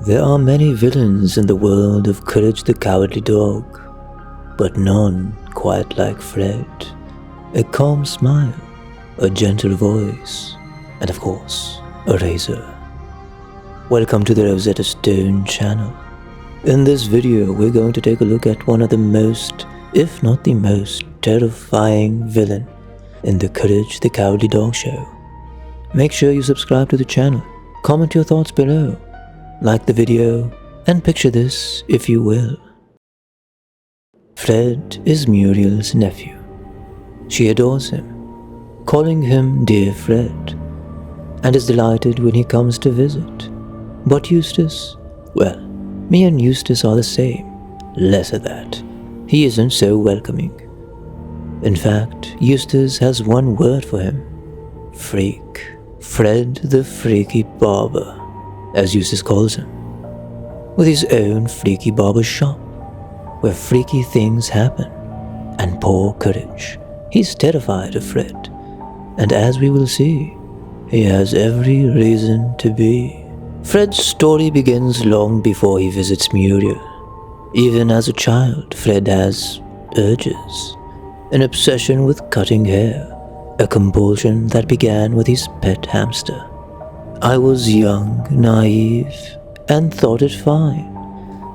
There are many villains in the world of Courage the Cowardly Dog, but none quite like Fred. A calm smile, a gentle voice, and of course, a razor. Welcome to the Rosetta Stone channel. In this video, we're going to take a look at one of the most, if not the most, terrifying villain in the Courage the Cowardly Dog show. Make sure you subscribe to the channel, comment your thoughts below, like the video, and picture this if you will. Fred is Muriel's nephew. She adores him, calling him Dear Fred, and is delighted when he comes to visit. But Eustace, well, me and Eustace are the same, less of that. He isn't so welcoming. In fact, Eustace has one word for him: freak. Fred the Freaky Barber, as Eustace calls him, with his own freaky barber shop, where freaky things happen. And poor Courage, he's terrified of Fred, and as we will see, he has every reason to be. Fred's story begins long before he visits Muriel. Even as a child, Fred has urges, an obsession with cutting hair, a compulsion that began with his pet hamster. I was young, naive, and thought it fine,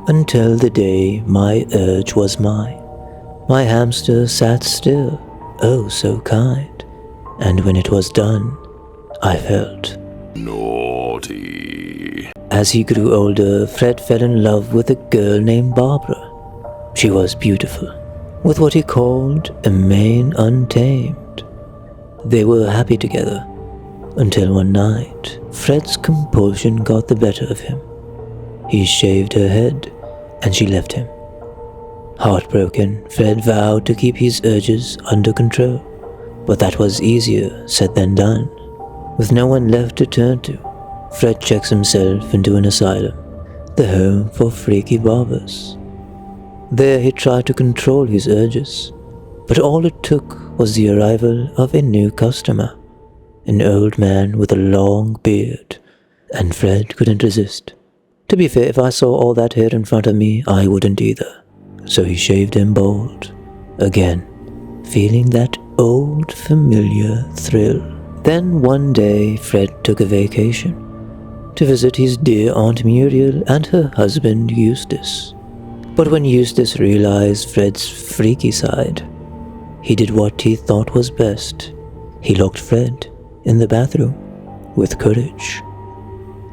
until the day my urge was mine. My hamster sat still, oh so kind, and when it was done, I felt naughty. As he grew older, Fred fell in love with a girl named Barber. She was beautiful, with what he called a mane untamed. They were happy together, until one night, Fred's compulsion got the better of him. He shaved her head, and she left him. Heartbroken, Fred vowed to keep his urges under control, but that was easier said than done. With no one left to turn to, Fred checks himself into an asylum, the home for freaky barbers. There he tried to control his urges, but all it took was the arrival of a new customer, an old man with a long beard, and Fred couldn't resist. To be fair, if I saw all that hair in front of me, I wouldn't either. So he shaved him bald, again, feeling that old familiar thrill. Then one day, Fred took a vacation to visit his dear Aunt Muriel and her husband Eustace. But when Eustace realized Fred's freaky side, he did what he thought was best. He locked Fred in the bathroom with Courage.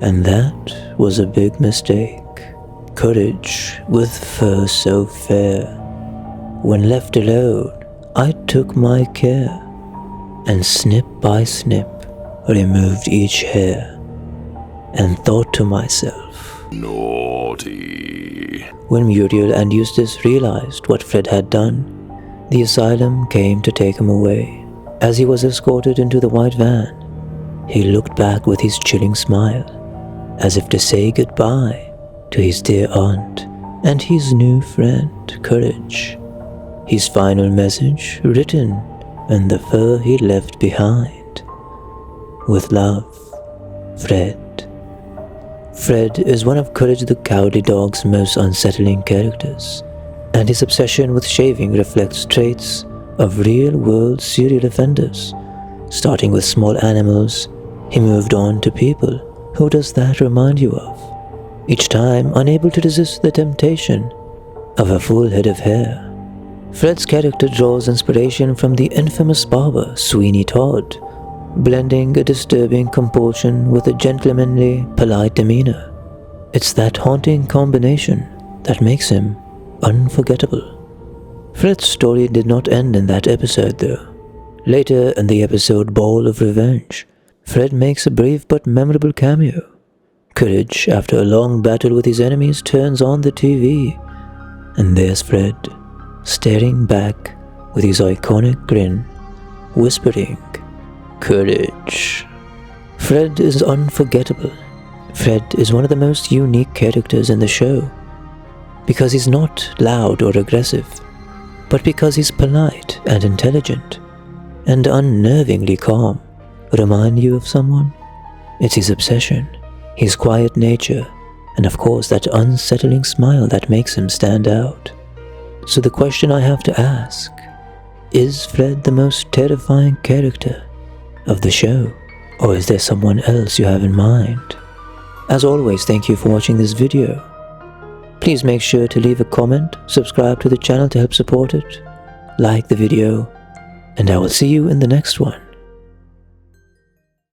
And that was a big mistake. Courage with fur so fair. When left alone, I took my care, and snip by snip removed each hair, and thought to myself, naughty. When Muriel and Eustace realized what Fred had done, the asylum came to take him away. As he was escorted into the white van, he looked back with his chilling smile, as if to say goodbye to his dear aunt and his new friend, Courage. His final message written in the fur he left behind. With love, Fred. Fred is one of Courage the Cowardly Dog's most unsettling characters, and his obsession with shaving reflects traits of real-world serial offenders. Starting with small animals, he moved on to people. Who does that remind you of? Each time unable to resist the temptation of a full head of hair. Fred's character draws inspiration from the infamous barber Sweeney Todd, blending a disturbing compulsion with a gentlemanly, polite demeanor. It's that haunting combination that makes him unforgettable. Fred's story did not end in that episode though. Later in the episode Ball of Revenge, Fred makes a brave but memorable cameo. Courage, after a long battle with his enemies, turns on the TV, and there's Fred, staring back with his iconic grin, whispering, Courage. Fred is unforgettable. Fred is one of the most unique characters in the show, because he's not loud or aggressive, but because he's polite and intelligent, and unnervingly calm. Remind you of someone? It's his obsession, his quiet nature, and of course that unsettling smile that makes him stand out. So the question I have to ask, is Fred the most terrifying character of the show, or is there someone else you have in mind? As always, thank you for watching this video. Please make sure to leave a comment, subscribe to the channel to help support it, like the video, and I will see you in the next one.